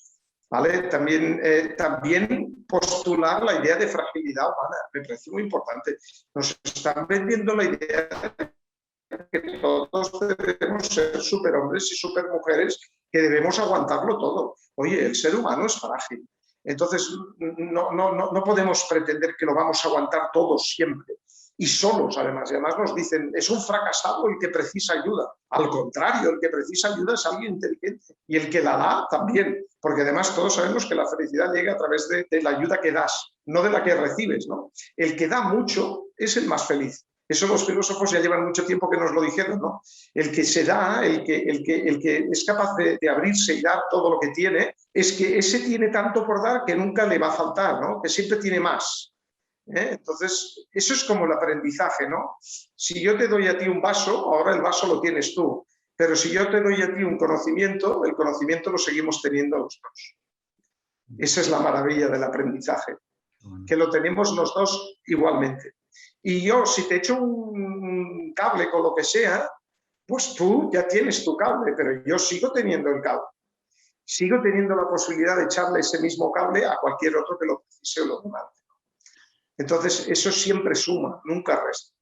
¿Vale? También postular la idea de fragilidad humana, me parece muy importante. Nos están vendiendo la idea de que todos debemos ser superhombres y supermujeres, que debemos aguantarlo todo. Oye, el ser humano es frágil. Entonces, no podemos pretender que lo vamos a aguantar todos siempre. Y solos, además. Y además nos dicen, es un fracasado el que precisa ayuda. Al contrario, el que precisa ayuda es alguien inteligente. Y el que la da también. Porque además todos sabemos que la felicidad llega a través de la ayuda que das, no de la que recibes, ¿no? El que da mucho es el más feliz. Eso los filósofos ya llevan mucho tiempo que nos lo dijeron, ¿no? El que se da, el que es capaz de abrirse y dar todo lo que tiene, es que ese tiene tanto por dar que nunca le va a faltar, ¿no? Que siempre tiene más. Entonces, eso es como el aprendizaje, ¿no? Si yo te doy a ti un vaso, ahora el vaso lo tienes tú. Pero si yo te doy a ti un conocimiento, el conocimiento lo seguimos teniendo los dos. Esa es la maravilla del aprendizaje, que lo tenemos los dos igualmente. Y yo, si te echo un cable con lo que sea, pues tú ya tienes tu cable, pero yo sigo teniendo el cable. Sigo teniendo la posibilidad de echarle ese mismo cable a cualquier otro que lo precise o lo demande. Entonces, eso siempre suma, nunca resta.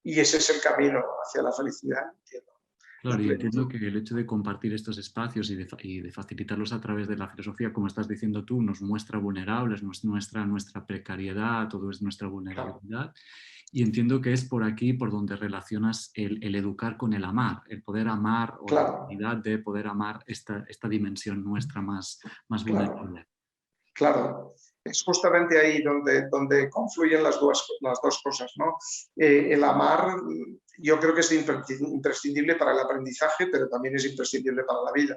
Y ese es el camino hacia la felicidad, entiendo. Claro, y entiendo que el hecho de compartir estos espacios y de facilitarlos a través de la filosofía, como estás diciendo tú, nos muestra vulnerables, nos muestra nuestra precariedad, todo es nuestra vulnerabilidad. Y entiendo que es por aquí por donde relacionas el educar con el amar, el poder amar o la habilidad de poder amar esta dimensión nuestra más vulnerable. Claro, es justamente ahí donde confluyen las dos cosas, ¿no? El amar yo creo que es imprescindible para el aprendizaje, pero también es imprescindible para la vida.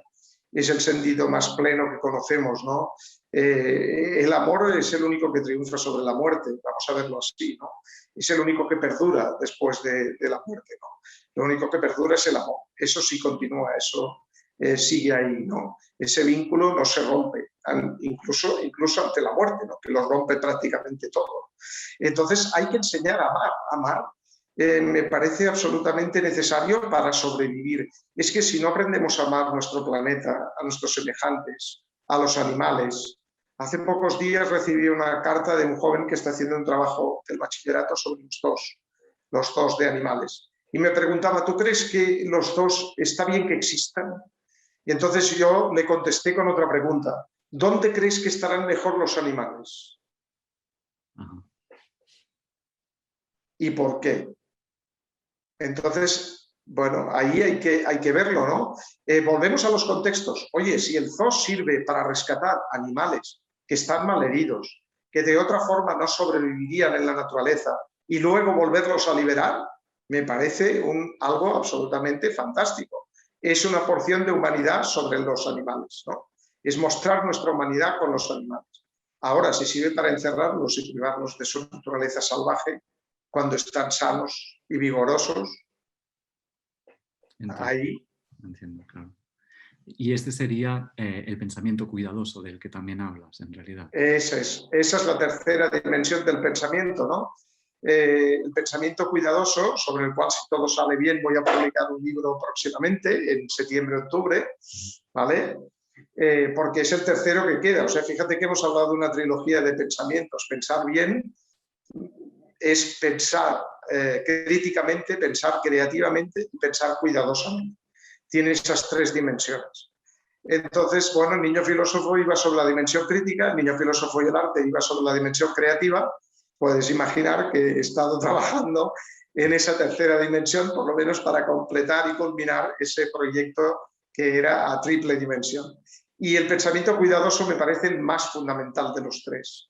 Es el sentido más pleno que conocemos, ¿no? El amor es el único que triunfa sobre la muerte, vamos a verlo así, ¿no? Es el único que perdura después de la muerte, ¿no? Lo único que perdura es el amor. Eso sí continúa, eso sigue ahí, ¿no? Ese vínculo no se rompe, incluso ante la muerte, ¿no? Que lo rompe prácticamente todo. Entonces hay que enseñar a amar. Amar me parece absolutamente necesario para sobrevivir. Es que si no aprendemos a amar nuestro planeta, a nuestros semejantes, a los animales. Hace pocos días recibí una carta de un joven que está haciendo un trabajo del bachillerato sobre los zoos de animales. Y me preguntaba, ¿tú crees que los zoos está bien que existan? Y entonces yo le contesté con otra pregunta. ¿Dónde crees que estarán mejor los animales? ¿Y por qué? Entonces, bueno, ahí hay que verlo, ¿no? Volvemos a los contextos. Oye, si el zoo sirve para rescatar animales que están malheridos, que de otra forma no sobrevivirían en la naturaleza, y luego volverlos a liberar, me parece algo absolutamente fantástico. Es una porción de humanidad sobre los animales, ¿no? Es mostrar nuestra humanidad con los animales. Ahora, si sirve para encerrarlos y privarlos de su naturaleza salvaje, cuando están sanos y vigorosos, ahí... Entiendo, claro. Y este sería el pensamiento cuidadoso del que también hablas, en realidad. Esa es la tercera dimensión del pensamiento, ¿no? El pensamiento cuidadoso, sobre el cual, si todo sale bien, voy a publicar un libro próximamente, en septiembre-octubre, ¿vale? Porque es el tercero que queda. O sea, fíjate que hemos hablado de una trilogía de pensamientos. Pensar bien es pensar críticamente, pensar creativamente y pensar cuidadosamente. Tiene esas tres dimensiones. Entonces, bueno, el niño filósofo iba sobre la dimensión crítica, el niño filósofo y el arte iba sobre la dimensión creativa. Puedes imaginar que he estado trabajando en esa tercera dimensión, por lo menos para completar y culminar ese proyecto que era a triple dimensión. Y el pensamiento cuidadoso me parece el más fundamental de los tres,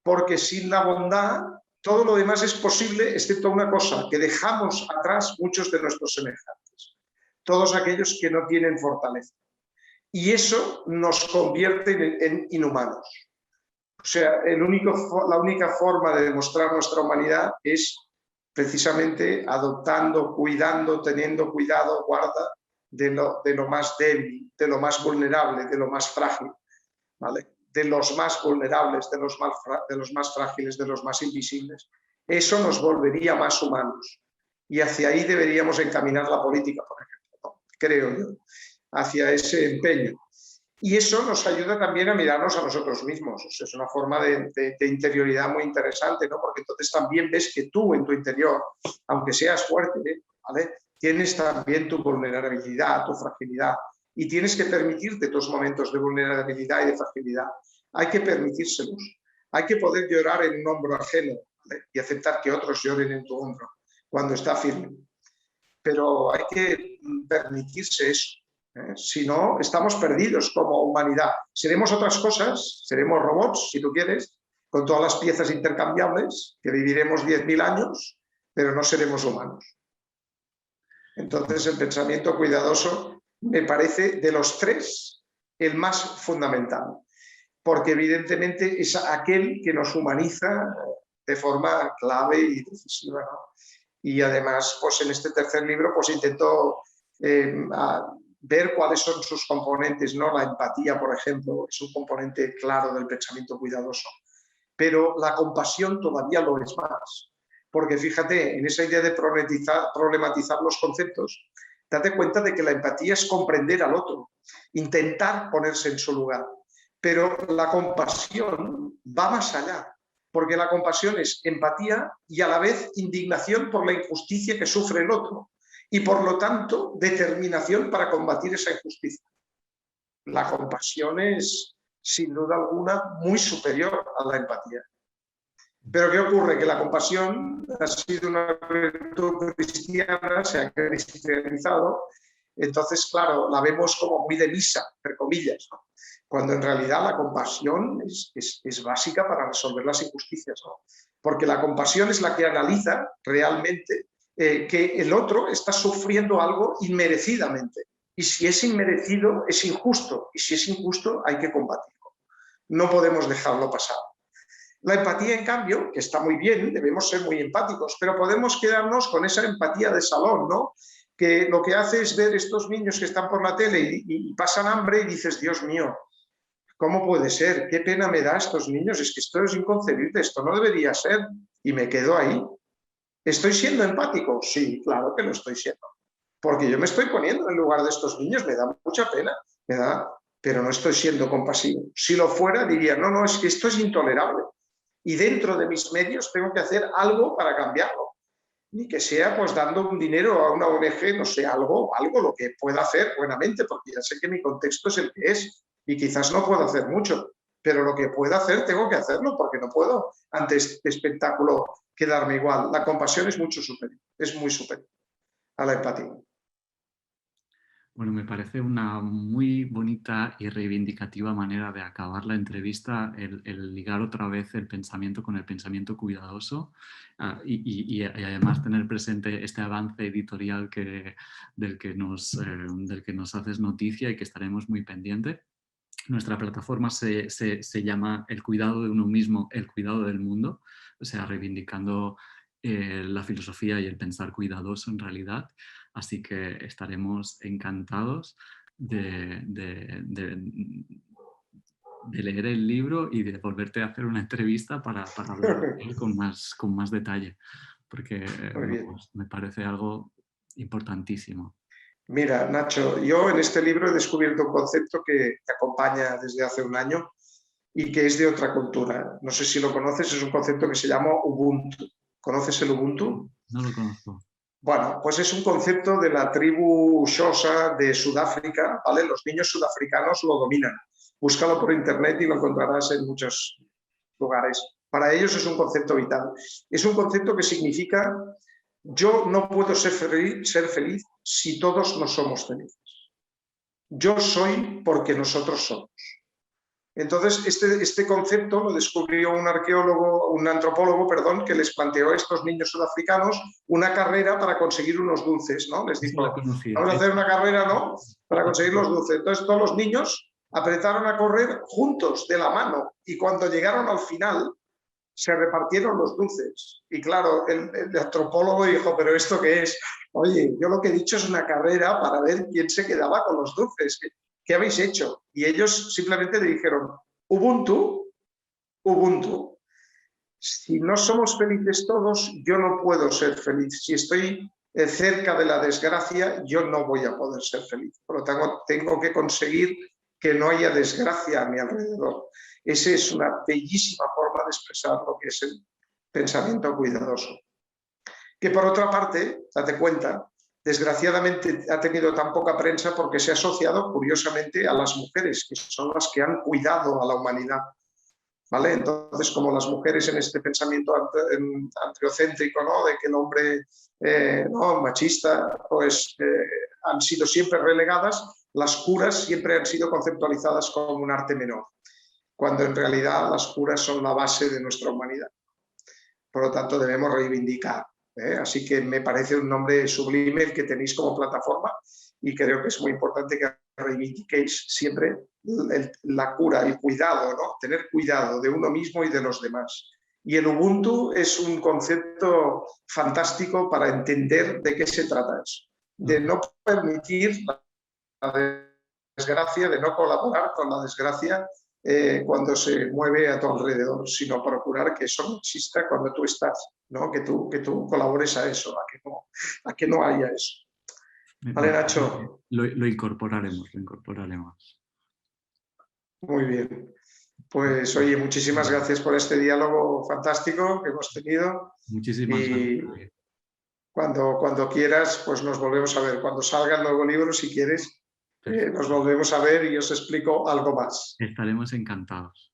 porque sin la bondad todo lo demás es posible, excepto una cosa, que dejamos atrás muchos de nuestros semejantes, todos aquellos que no tienen fortaleza. Y eso nos convierte en inhumanos. O sea, la única forma de demostrar nuestra humanidad es precisamente adoptando, cuidando, teniendo cuidado, guarda de lo más débil, de lo más vulnerable, de lo más frágil, ¿vale? De los más vulnerables, de los más frágiles, de los más invisibles. Eso nos volvería más humanos. Y hacia ahí deberíamos encaminar la política, por ejemplo, ¿no? Creo yo, hacia ese empeño. Y eso nos ayuda también a mirarnos a nosotros mismos. O sea, es una forma de interioridad muy interesante, ¿no? Porque entonces también ves que tú en tu interior, aunque seas fuerte, ¿vale? Tienes también tu vulnerabilidad, tu fragilidad. Y tienes que permitirte tus momentos de vulnerabilidad y de fragilidad. Hay que permitírselos. Hay que poder llorar en un hombro ajeno, ¿vale? Y aceptar que otros lloren en tu hombro cuando está firme. Pero hay que permitirse eso. Si no, estamos perdidos como humanidad. Seremos otras cosas, seremos robots, si tú quieres, con todas las piezas intercambiables, que viviremos 10.000 años, pero no seremos humanos. Entonces, el pensamiento cuidadoso me parece, de los tres, el más fundamental, porque evidentemente es aquel que nos humaniza de forma clave y decisiva, ¿no? Y además, pues en este tercer libro, pues intento ver cuáles son sus componentes, ¿no? La empatía, por ejemplo, es un componente claro del pensamiento cuidadoso, pero la compasión todavía lo es más, porque fíjate, en esa idea de problematizar los conceptos, date cuenta de que la empatía es comprender al otro, intentar ponerse en su lugar, pero la compasión va más allá, porque la compasión es empatía y a la vez indignación por la injusticia que sufre el otro, y por lo tanto determinación para combatir esa injusticia. La compasión es, sin duda alguna, muy superior a la empatía. Pero ¿qué ocurre? Que la compasión ha sido una virtud cristiana, se ha cristianizado, entonces, claro, la vemos como muy de misa, entre comillas, ¿no? Cuando en realidad la compasión es básica para resolver las injusticias, ¿no? Porque la compasión es la que analiza realmente que el otro está sufriendo algo inmerecidamente. Y si es inmerecido, es injusto. Y si es injusto, hay que combatirlo. No podemos dejarlo pasar. La empatía, en cambio, que está muy bien, debemos ser muy empáticos, pero podemos quedarnos con esa empatía de salón, ¿no? Que lo que hace es ver estos niños que están por la tele y pasan hambre y dices, Dios mío, ¿cómo puede ser? ¿Qué pena me da a estos niños? Es que esto es inconcebible, esto no debería ser. Y me quedo ahí. ¿Estoy siendo empático? Sí, claro que lo estoy siendo. Porque yo me estoy poniendo en lugar de estos niños, me da mucha pena, pero no estoy siendo compasivo. Si lo fuera, diría, no, es que esto es intolerable. Y dentro de mis medios tengo que hacer algo para cambiarlo. Ni que sea pues dando un dinero a una ONG, no sé, algo lo que pueda hacer buenamente, porque ya sé que mi contexto es el que es y quizás no puedo hacer mucho, pero lo que pueda hacer tengo que hacerlo porque no puedo ante este espectáculo quedarme igual. La compasión es mucho superior, es muy superior a la empatía. Bueno, me parece una muy bonita y reivindicativa manera de acabar la entrevista, el ligar otra vez el pensamiento con el pensamiento cuidadoso, y además tener presente este avance editorial del que nos haces noticia y que estaremos muy pendientes. Nuestra plataforma se llama El cuidado de uno mismo, el cuidado del mundo, o sea, reivindicando la filosofía y el pensar cuidadoso en realidad. Así que estaremos encantados de leer el libro y de volverte a hacer una entrevista para hablar de él con más detalle, porque Muy bien. vamos, me parece algo importantísimo. Mira, Nacho, yo en este libro he descubierto un concepto que te acompaña desde hace un año y que es de otra cultura. No sé si lo conoces, es un concepto que se llama Ubuntu. ¿Conoces el Ubuntu? No lo conozco. Bueno, pues es un concepto de la tribu Xhosa de Sudáfrica, ¿vale? Los niños sudafricanos lo dominan. Búscalo por internet y lo encontrarás en muchos lugares. Para ellos es un concepto vital. Es un concepto que significa yo no puedo ser feliz si todos no somos felices. Yo soy porque nosotros somos. Entonces, este concepto lo descubrió un antropólogo, perdón, que les planteó a estos niños sudafricanos una carrera para conseguir unos dulces, ¿no? Les Eso lo dijo, conocía. vamos a hacer una carrera, ¿no? Para conseguir los dulces. Entonces, todos los niños apretaron a correr juntos, de la mano, y cuando llegaron al final, se repartieron los dulces. Y claro, el antropólogo dijo, ¿pero esto qué es? Oye, yo lo que he dicho es una carrera para ver quién se quedaba con los dulces. ¿Qué habéis hecho? Y ellos simplemente le dijeron, Ubuntu, Ubuntu. Si no somos felices todos, yo no puedo ser feliz. Si estoy cerca de la desgracia, yo no voy a poder ser feliz. Por lo tanto, tengo que conseguir que no haya desgracia a mi alrededor. Esa es una bellísima forma de expresar lo que es el pensamiento cuidadoso. Que por otra parte, date cuenta, desgraciadamente ha tenido tan poca prensa porque se ha asociado curiosamente a las mujeres, que son las que han cuidado a la humanidad. ¿Vale? Entonces, como las mujeres en este pensamiento antriocéntrico, ¿no? De que el hombre no, machista, pues han sido siempre relegadas, las curas siempre han sido conceptualizadas como un arte menor, cuando en realidad las curas son la base de nuestra humanidad. Por lo tanto, debemos reivindicar. Así que me parece un nombre sublime el que tenéis como plataforma y creo que es muy importante que reivindiquéis siempre la cura, el cuidado, ¿no? Tener cuidado de uno mismo y de los demás. Y el Ubuntu es un concepto fantástico para entender de qué se trata eso. De no permitir la desgracia, de no colaborar con la desgracia cuando se mueve a tu alrededor, sino procurar que eso no exista cuando tú estás, ¿no? Que tú colabores a eso, a que no haya eso. Vale, Nacho. Lo incorporaremos, lo incorporaremos. Muy bien. Pues oye, muchísimas gracias por este diálogo fantástico que hemos tenido. Muchísimas Y gracias. cuando quieras, pues nos volvemos a ver. Cuando salga el nuevo libro, si quieres, nos volvemos a ver y os explico algo más. Estaremos encantados.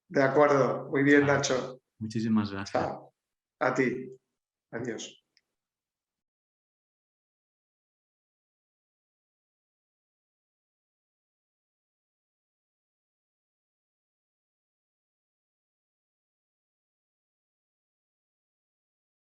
De acuerdo. Muy bien, Nacho. Muchísimas gracias. Chao. A ti. Adiós.